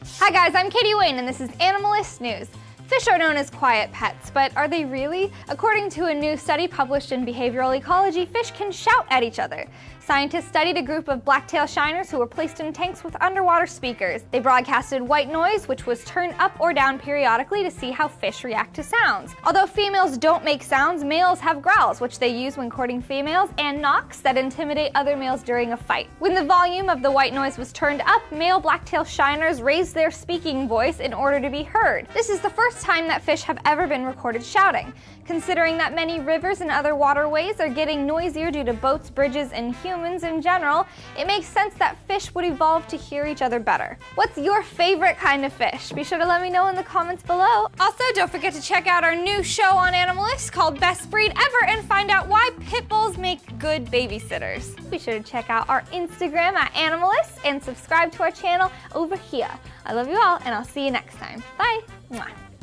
Hi guys, I'm Katie Wayne and this is Animalist News. Fish are known as quiet pets, but are they really? According to a new study published in Behavioral Ecology, fish can shout at each other. Scientists studied a group of blacktail shiners who were placed in tanks with underwater speakers. They broadcasted white noise, which was turned up or down periodically to see how fish react to sounds. Although females don't make sounds, males have growls, which they use when courting females, and knocks that intimidate other males during a fight. When the volume of the white noise was turned up, male blacktail shiners raised their speaking voice in order to be heard. This is the first time that fish have ever been recorded shouting. Considering that many rivers and other waterways are getting noisier due to boats, bridges, and humans in general, it makes sense that fish would evolve to hear each other better. What's your favorite kind of fish? Be sure to let me know in the comments below. Also, don't forget to check out our new show on Animalist called Best Breed Ever and find out why pit bulls make good babysitters. Be sure to check out our Instagram at Animalist and subscribe to our channel over here. I love you all, and I'll see you next time. Bye. Mwah.